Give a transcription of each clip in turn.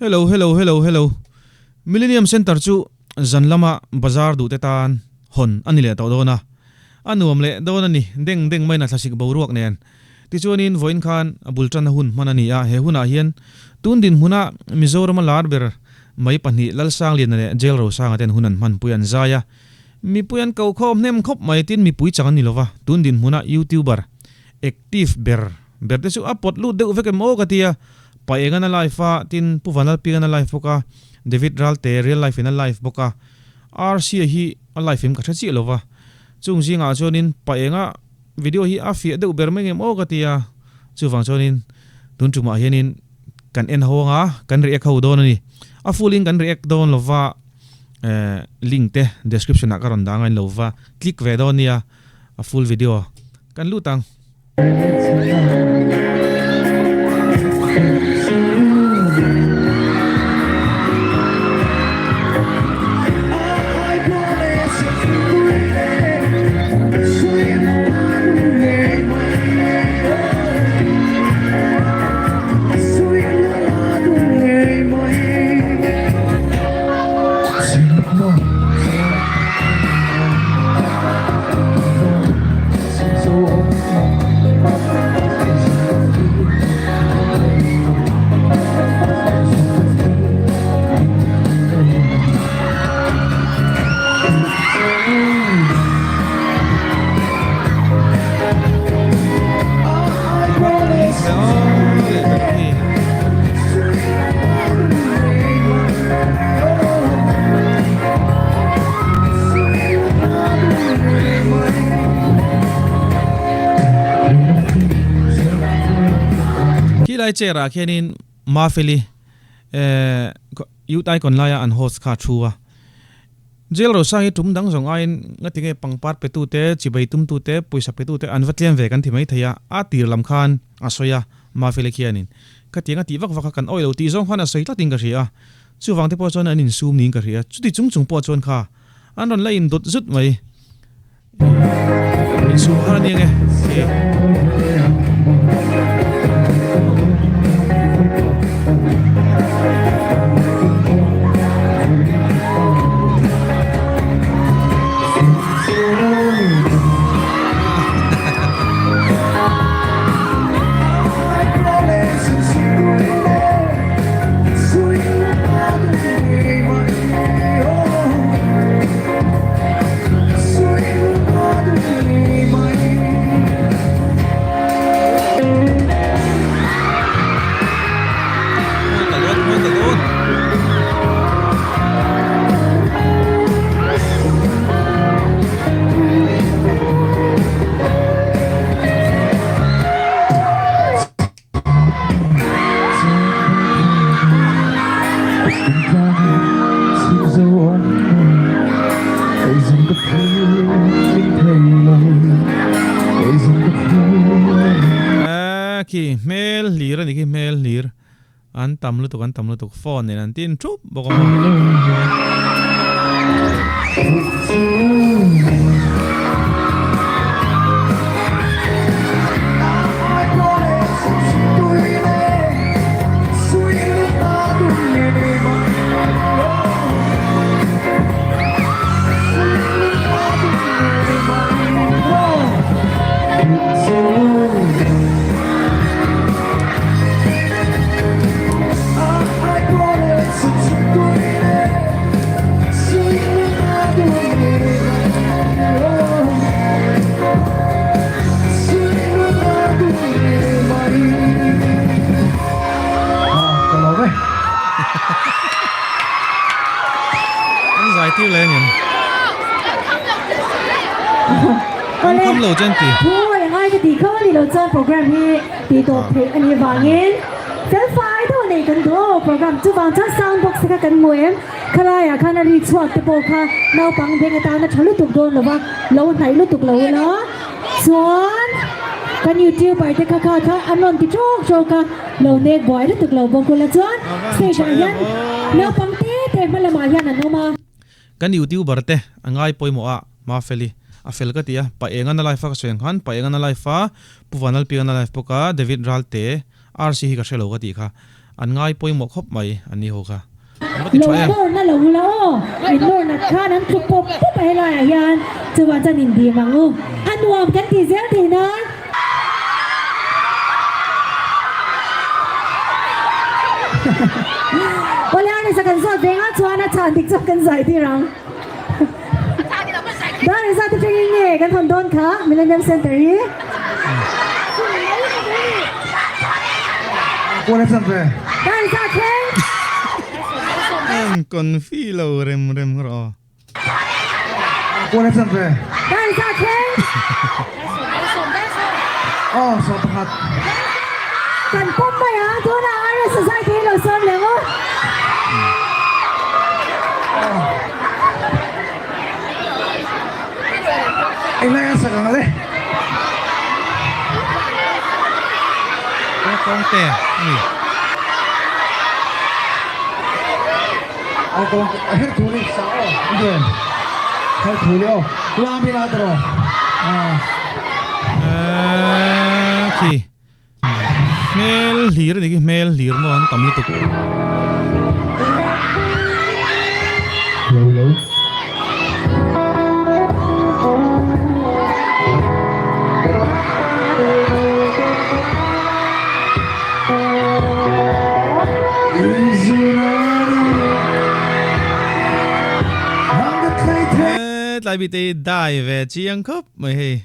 Hello. Millennium Center chu Zanlama Bazar du tetan hon anile to dona. Anuam le dona ni deng mai na thlasik boruak nen. Ti chuanin voin khan abultan hun manani a he huna hian tundin huna Mizoram lar ber mai pani lalsang lian ne jail ro sang aten hunan man puyan zaya. Mi puyan kau khom nem khop mai tin mi pui changan ni lova. Tundin huna YouTuber active ber te chu apot lu de uvek mo katia paengan na life a tin puvanal pingan na life boka David Ralte real life in a life boka RC hi a life im ka thachi lova chung jinga chonin paenga video hi a fi de uber mengem o katia chuwang chonin tun tuma hianin kan en honga kan react ho don ni a full link kan react don lova link te description na karon dangai lova click ve don nia a full video kan lutang Kilai chera khenin mafeli youth icon laya an host kha thua jail ro sangi tum dang jong ain ngatinge pangpar petu te chibai tum tu te poisa petu te anvatliam ve kan thimai thaya a tir lam khan asoya mafeli khianin katinga ti vak kan oilo ti jong khana sei tlating ka ria chuwang te po chon anin sum ning ka ria chuti chung po chon kha anon lain dot zut mai in su harani nge mel lir an tamlu tuk phone nen an tin chup bokoma tiêu lên nhỉ? Anh không lâu chân tì. Ôi, hai cái tì không đi lâu chân program hi tì tổ thể anh ấy vàng yên. Chân phải thôi này cần đó program chú vàng chắc soundbox cái cần mùi em. Khai à khai là đi chuột cái bộ khai nào bằng bên người ta nó chọn lúc tục đồn là vâng lâu này lúc tục lâu đó. Chuột kan YouTube bài thế khai khai anh luôn thì chốt cả lâu nét boy lúc tục lâu bông cô là chuột. Sẽ chẳng nhận nào bằng thế mà là mà nhận anh mà. Kan YouTube barte angai poi mo a ma feli a fel ka tia pa enga na life ka seng han pa enga na life a puwanal pi na life poka David Ralte RC hi ka shelo ka ti kha an ngai poi mo khop mai ani ho kha ma ti lo try em nor na lo la o in nor na kha nan tu pop pop ai la yan chuan chan in di mangu anuam kan ti zel thi na wala ni sa kan so denga chuan na chan dik chak kan zai ti rang dan isa ti training ni kan thon don kha Millennium Center hi What is something? dan isa khen kon fi lo rem ro What is something? dan isa khen Oh, so hot. kan pom ba ya tu na ara society lo som le mo Ilan sa kanila? kong te ni Ako, tuli sa o. Hindi. Tuli o. Kulami na ito. ki mel lir ni mel lir mo an tam lu tuk Hello. lại bị tê đại về chiang khớp mày hề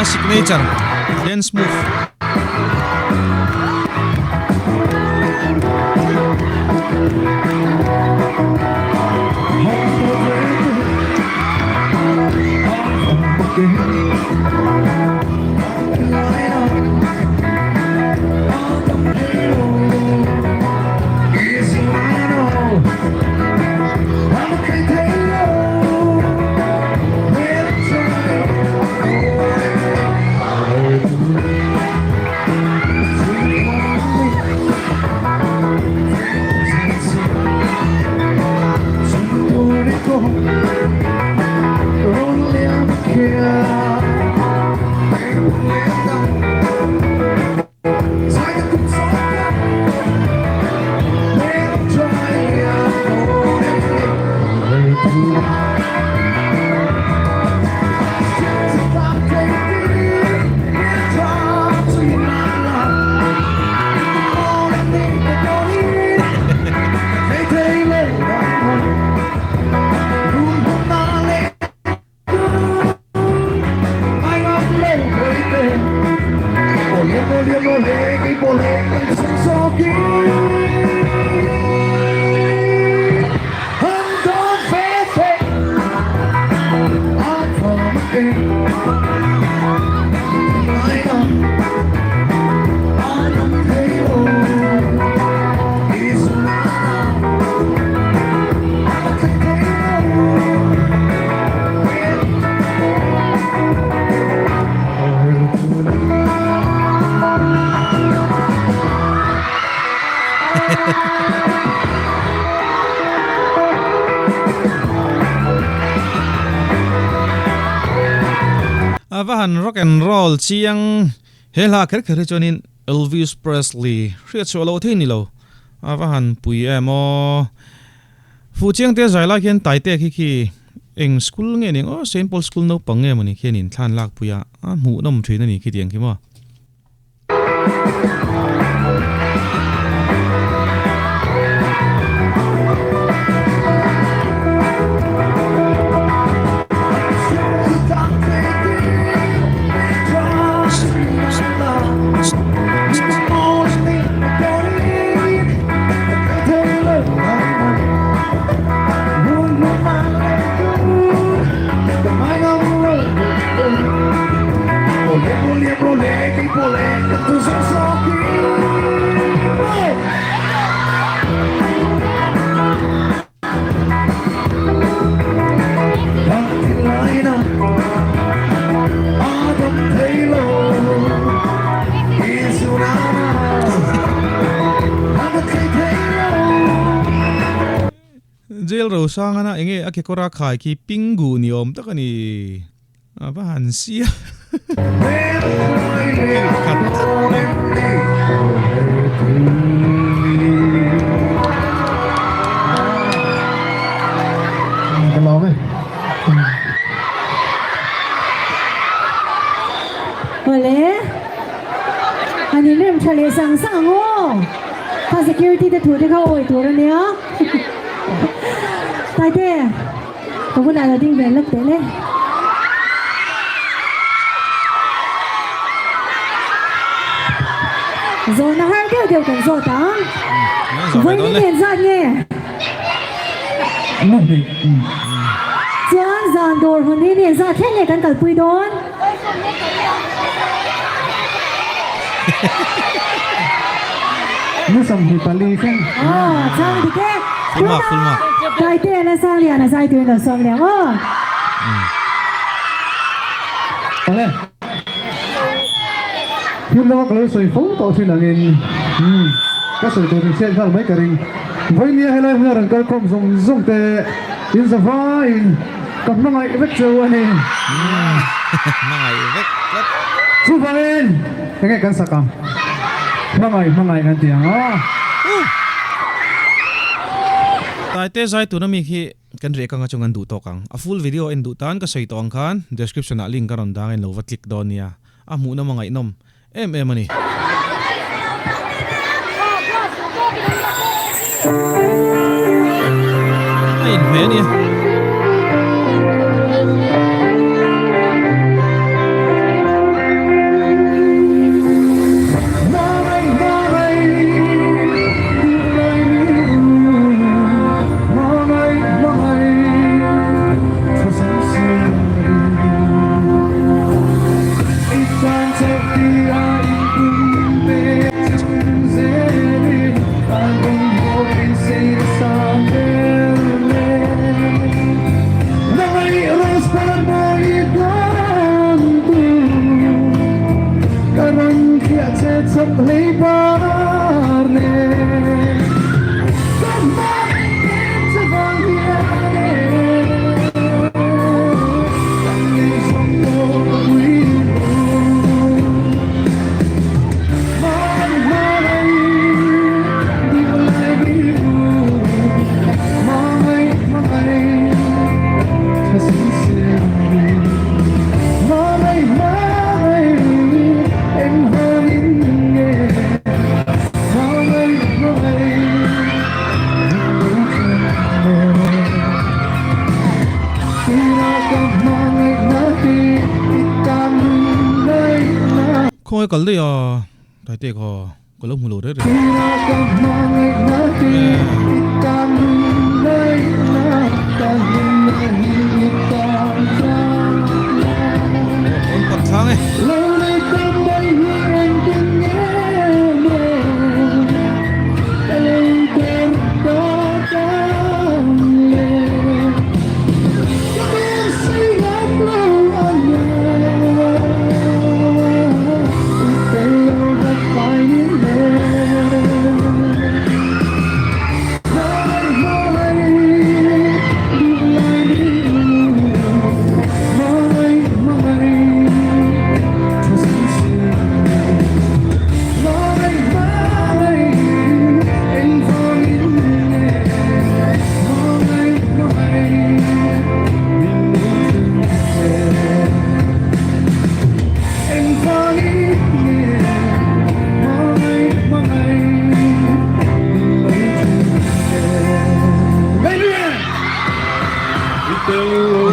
signature dance move Avahan rock and roll chiang hela kher kher chonin Elvis Presley riat solo the ni lo avahan pui emo fu chiang te zaila khian Taitea khi eng school nge ning o Saint Paul school no pange mani khianin thlan lak puya a mu nom thina ni khi tiang khi mo jail ro sang ana enge akekora khai ki pingu niom takani apa hansia Boleh? Ani lem chale sang sang oh. Ka security te thu de kha oi tu ni ah. Taitea. Ko bu la ding ve lak te le. Zo na har kêu kan zo tang. Với những hiện ra nghe. Chán giàn đồ hôm nay hiện ra thế này kan kal pui don. Ini sampai paling kan? Oh, chang di ke. Full mark. Taitea na sang lian na sai tu na som lian oh. Boleh. Phim đó có sợi phóng tạo thành là nghìn, các sợi tổ chức xem mấy cái ring, với nia hay là người rằng cái công dùng để in sa phá in, cầm nó ngay vết trâu anh em, mangai vek chụp lên, cái này cần sakam, mangai anh tiếng à. Taite zai tu na mi khi kan re kanga chungan du to kang a full video in du tan ka sei tong khan description a link karon dang en lo va click don nia a mu na mangai nom em ani ai me nia khôi cả lấy à đại tiệc họ có lúc mù đấy rồi còn sáng ấy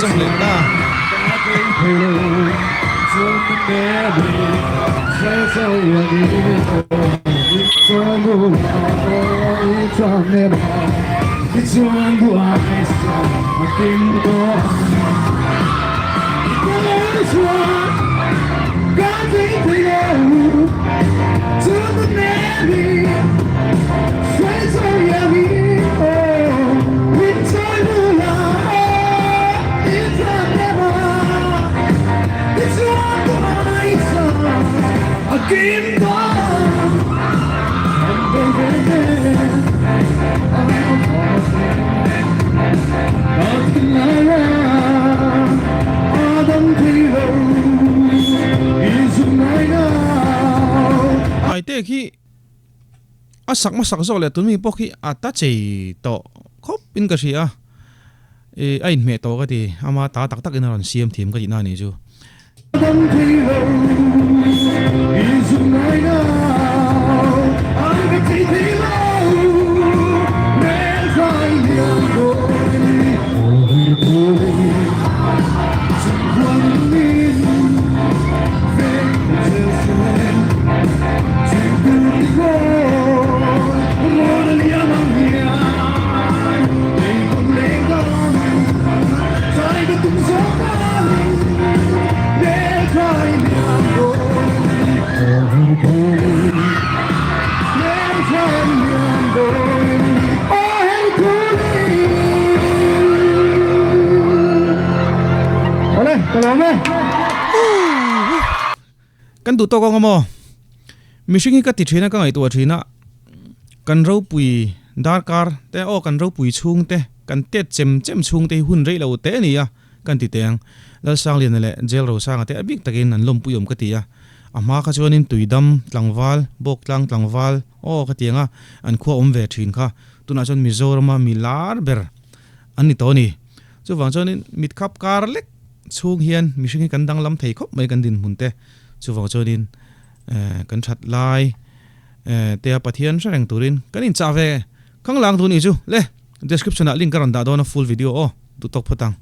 Xong lên ta sak ma sak zo le tu mi pokhi ata chei to khop in ka ria ai me to ka ti ama ta tak tak in ron siam thim ka ina ni chu kan du to ko ngamo mishing ka ti thina ka ngai to thina kan ro pui dar kar te o kan ro pui chung te kan te chem chung te hun rei lo te ni ya kan ti teng lal sang lian le jel ro sang te abik takin an lom puyom ka ti ya ama kha chuanin tuidam tlangwal bok tlangwal o ka tianga an kho om ve thin kha tuna chon mizorama milar ber ani to ni chu wang chonin mit khap kar lek chung hian mishing kan dang lam thei khop mai kan din mun te chu wang chonin kan that lai te pathian sareng turin kanin cha ve khang lang tu ni chu le description a link karon da do na full video o tu tok phatang